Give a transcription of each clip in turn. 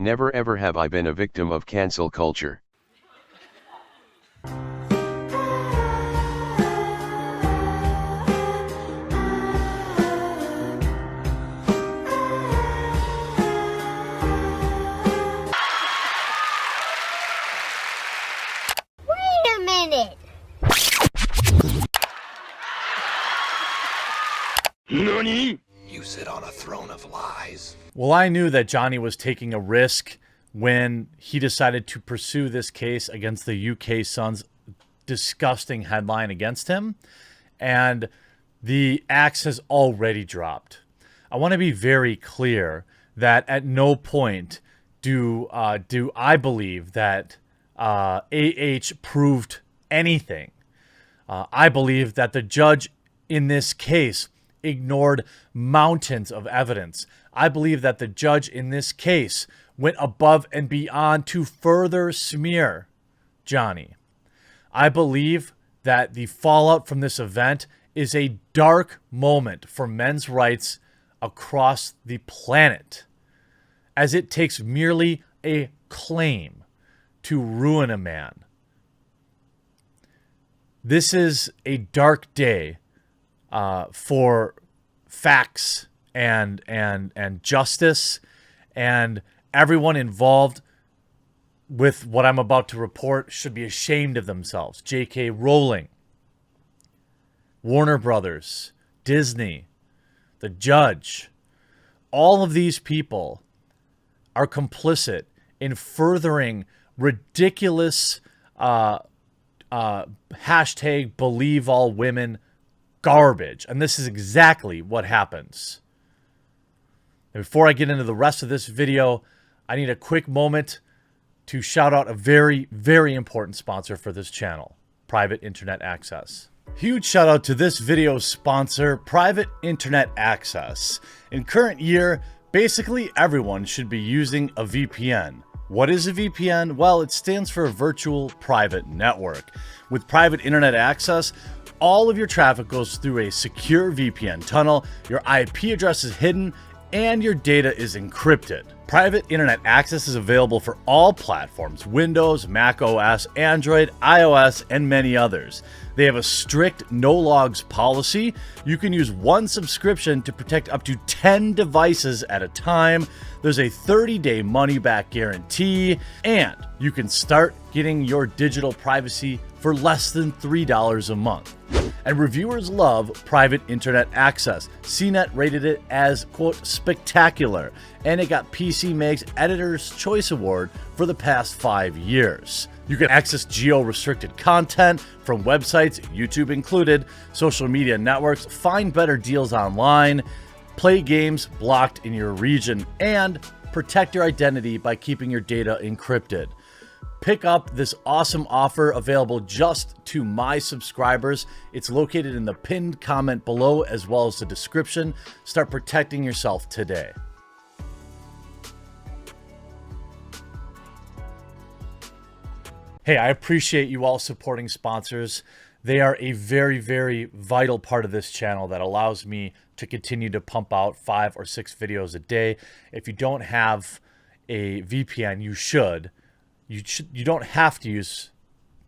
Never ever have I been a victim of cancel culture. Wait a minute! NANI?! You sit on a throne of lies. Well, I knew that Johnny was taking a risk when he decided to pursue this case against the UK Sun's disgusting headline against him, and the axe has already dropped. I want to be very clear that at no point do I believe that AH proved anything. I believe that the judge in this case ignored mountains of evidence. I believe that the judge in this case went above and beyond to further smear Johnny. I believe that the fallout from this event is a dark moment for men's rights across the planet, as it takes merely a claim to ruin a man. This is a dark day for facts and justice, and everyone involved with what I'm about to report should be ashamed of themselves. J.K. Rowling, Warner Brothers, Disney, the judge, all of these people are complicit in furthering ridiculous hashtag believe all women garbage. And this is exactly what happens. And before I get into the rest of this video, I need a quick moment to shout out a very, very important sponsor for this channel, Private Internet Access. Huge shout out to this video's sponsor, Private Internet Access. In current year, basically everyone should be using a VPN. What is a VPN? Well, it stands for a virtual private network. With Private Internet Access, all of your traffic goes through a secure VPN tunnel, your IP address is hidden, and your data is encrypted. Private Internet Access is available for all platforms: Windows, Mac OS, Android, iOS, and many others. They have a strict no-logs policy. You can use one subscription to protect up to 10 devices at a time. There's a 30-day money-back guarantee, and you can start getting your digital privacy for less than $3 a month. And reviewers love Private Internet Access. CNET rated it as, quote, spectacular, and it got PC Mag's Editor's Choice Award for the past 5 years. You can access geo-restricted content from websites, YouTube included, social media networks, find better deals online, play games blocked in your region, and protect your identity by keeping your data encrypted. Pick up this awesome offer available just to my subscribers. It's located in the pinned comment below as well as the description. Start protecting yourself today. Hey, I appreciate you all supporting sponsors. They are a very, very vital part of this channel that allows me to continue to pump out 5 or 6 videos a day. If you don't have a VPN, you should. You don't have to use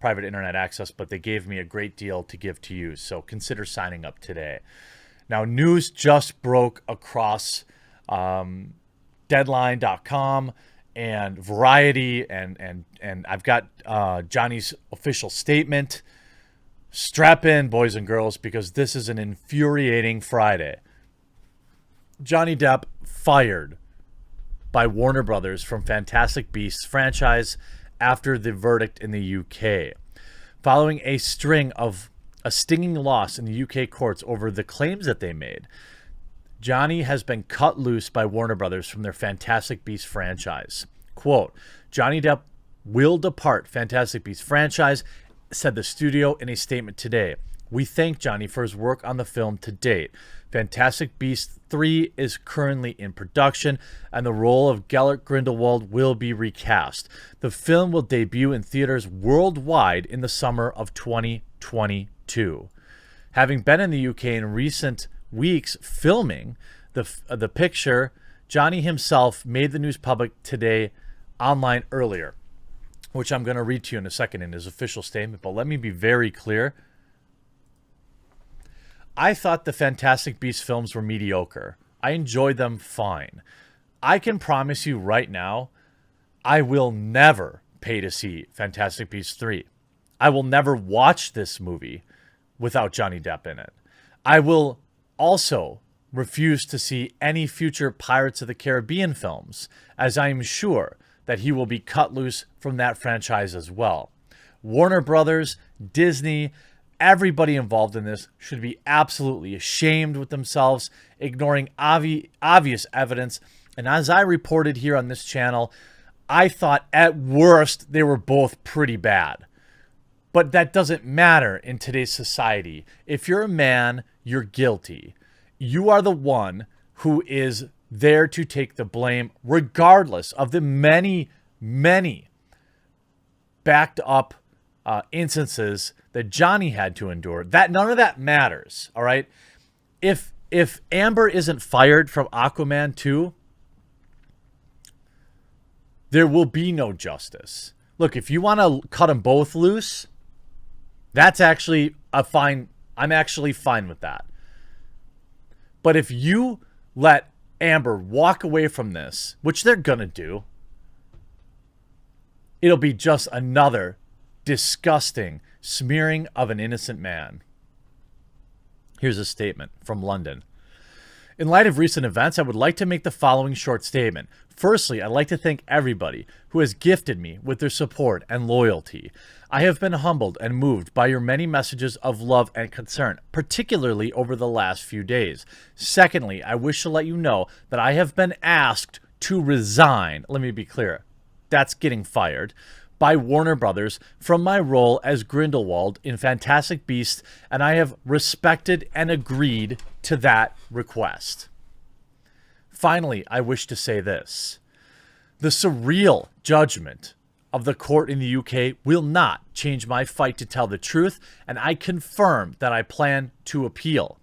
Private Internet Access, but they gave me a great deal to give to you, so consider signing up today. Now, news just broke across Deadline.com and Variety, and I've got Johnny's official statement. Strap in, boys and girls, because this is an infuriating Friday. Johnny Depp fired by Warner Brothers from Fantastic Beasts franchise after the verdict in the UK. Following a stinging loss in the UK courts over the claims that they made, Johnny has been cut loose by Warner Brothers from their Fantastic Beasts franchise. Quote, Johnny Depp will depart Fantastic Beasts franchise, said the studio in a statement today. We thank Johnny for his work on the film to date. Fantastic Beasts 3 is currently in production, and the role of Gellert Grindelwald will be recast. The film will debut in theaters worldwide in the summer of 2022. Having been in the UK in recent weeks filming the picture, Johnny himself made the news public today online earlier, which I'm going to read to you in a second in his official statement. But let me be very clear. I thought the Fantastic Beasts films were mediocre. I enjoyed them fine. I can promise you right now, I will never pay to see Fantastic Beasts 3. I will never watch this movie without Johnny Depp in it. I will also refuse to see any future Pirates of the Caribbean films, as I am sure that he will be cut loose from that franchise as well. Warner Brothers, Disney, everybody involved in this should be absolutely ashamed with themselves, ignoring obvious evidence. And as I reported here on this channel, I thought at worst they were both pretty bad. But that doesn't matter in today's society. If you're a man, you're guilty. You are the one who is there to take the blame, regardless of the many, many backed up instances that Johnny had to endure. That none of that matters. All right. If Amber isn't fired from Aquaman 2, there will be no justice. Look, if you want to cut them both loose, that's actually a fine. I'm actually fine with that. But if you let Amber walk away from this, which they're going to do, it'll be just another disgusting smearing of an innocent man. Here's a statement from London. In light of recent events, I would like to make the following short statement. Firstly, I'd like to thank everybody who has gifted me with their support and loyalty. I have been humbled and moved by your many messages of love and concern, particularly over the last few days. Secondly, I wish to let you know that I have been asked to resign. Let me be clear. That's getting fired. By Warner Brothers from my role as Grindelwald in Fantastic Beasts, and I have respected and agreed to that request. Finally, I wish to say this. The surreal judgment of the court in the UK will not change my fight to tell the truth, and I confirm that I plan to appeal.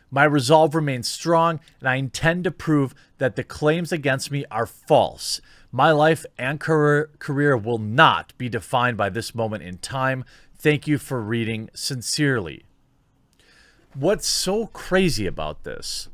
My resolve remains strong, and I intend to prove that the claims against me are false. My life and career will not be defined by this moment in time. Thank you for reading. Sincerely. What's so crazy about this?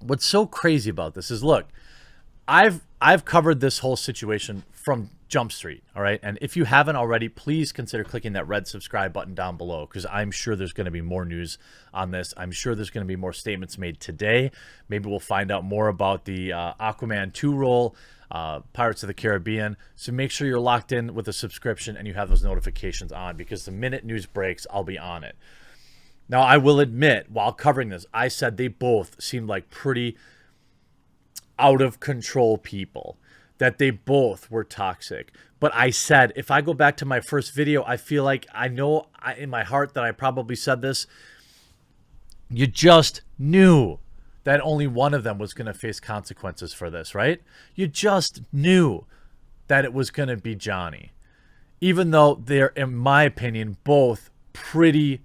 What's so crazy about this is, look, I've covered this whole situation from Jump Street, all right? And if you haven't already, please consider clicking that red subscribe button down below, because I'm sure there's going to be more news on this. I'm sure there's going to be more statements made today. Maybe we'll find out more about the Aquaman 2 role, Pirates of the Caribbean. So make sure you're locked in with a subscription and you have those notifications on, because the minute news breaks, I'll be on it. Now, I will admit, while covering this, I said they both seemed like pretty out of control people, that they both were toxic. But I said, if I go back to my first video, I feel like I know in my heart that I probably said this. You just knew that only one of them was going to face consequences for this, right? You just knew that it was going to be Johnny. Even though they're, in my opinion, both pretty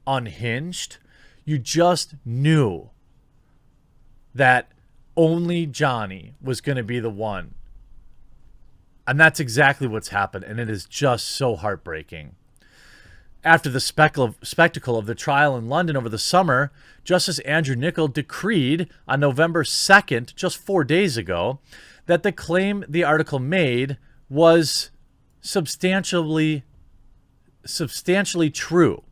unhinged, you just knew that only Johnny was going to be the one. And that's exactly what's happened, and it is just so heartbreaking. After the spectacle of the trial in London over the summer, Justice Andrew Niccol decreed on November 2nd, just 4 days ago, that the claim the article made was substantially true.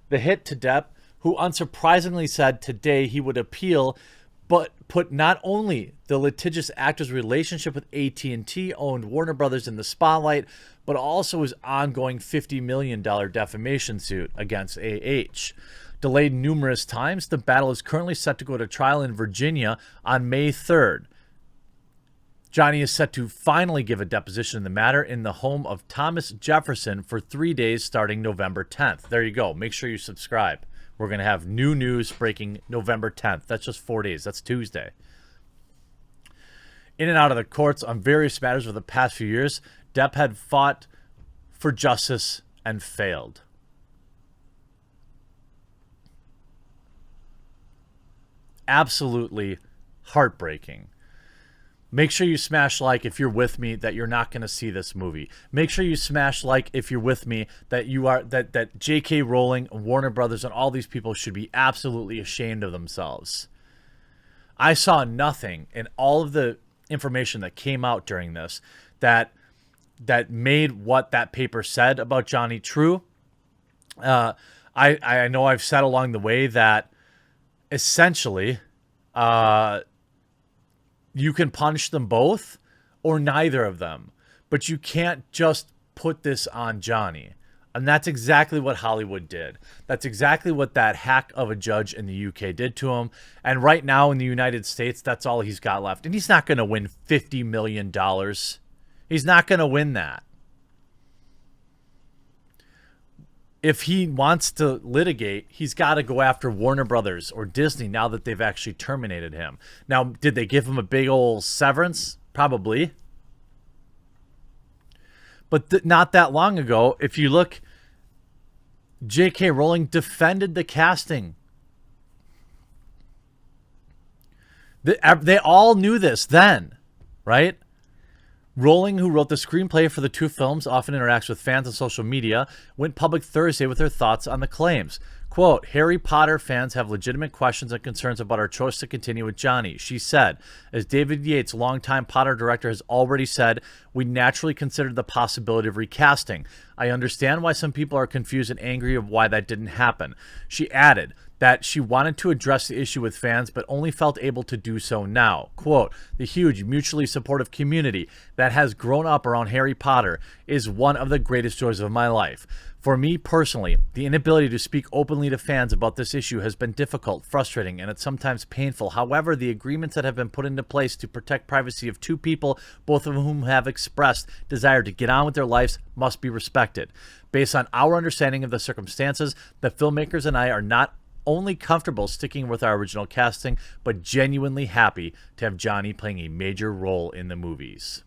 The hit to Depp, who unsurprisingly said today he would appeal, but put not only the litigious actor's relationship with AT&T owned Warner Brothers in the spotlight, but also his ongoing $50 million defamation suit against AH. Delayed numerous times, the battle is currently set to go to trial in Virginia on May 3rd. Johnny is set to finally give a deposition in the matter in the home of Thomas Jefferson for 3 days starting November 10th. There you go. Make sure you subscribe. We're going to have new news breaking November 10th. That's just 4 days. That's Tuesday. In and out of the courts on various matters over the past few years, Depp had fought for justice and failed. Absolutely heartbreaking. Make sure you smash like if you're with me that you're not going to see this movie. Make sure you smash like if you're with me that that J.K. Rowling, Warner Brothers, and all these people should be absolutely ashamed of themselves. I saw nothing in all of the information that came out during this that made what that paper said about Johnny true. I know I've said along the way that essentially you can punish them both or neither of them, but you can't just put this on Johnny. And that's exactly what Hollywood did. That's exactly what that hack of a judge in the UK did to him. And right now in the United States, that's all he's got left. And he's not going to win $50 million. He's not going to win that. If he wants to litigate, he's got to go after Warner Brothers or Disney now that they've actually terminated him. Now, did they give him a big old severance? Probably. But not that long ago, if you look, J.K. Rowling defended the casting. They all knew this then, right? Rowling, who wrote the screenplay for the two films, often interacts with fans on social media, went public Thursday with her thoughts on the claims. Quote, Harry Potter fans have legitimate questions and concerns about our choice to continue with Johnny. She said, as David Yates, longtime Potter director, has already said, we naturally considered the possibility of recasting. I understand why some people are confused and angry of why that didn't happen. She added that she wanted to address the issue with fans, but only felt able to do so now. Quote, the huge, mutually supportive community that has grown up around Harry Potter is one of the greatest joys of my life. For me personally, the inability to speak openly to fans about this issue has been difficult, frustrating, and it's sometimes painful. However, the agreements that have been put into place to protect privacy of two people, both of whom have expressed desire to get on with their lives, must be respected. Based on our understanding of the circumstances, the filmmakers and I are not only comfortable sticking with our original casting, but genuinely happy to have Johnny playing a major role in the movies.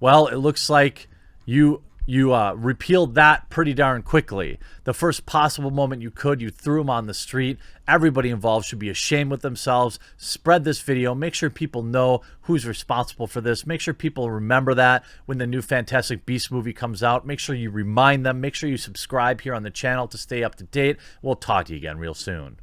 Well, it looks like you repealed that pretty darn quickly. The first possible moment you could, you threw him on the street. Everybody involved should be ashamed with themselves. Spread this video. Make sure people know who's responsible for this. Make sure people remember that when the new Fantastic Beasts movie comes out. Make sure you remind them. Make sure you subscribe here on the channel to stay up to date. We'll talk to you again real soon.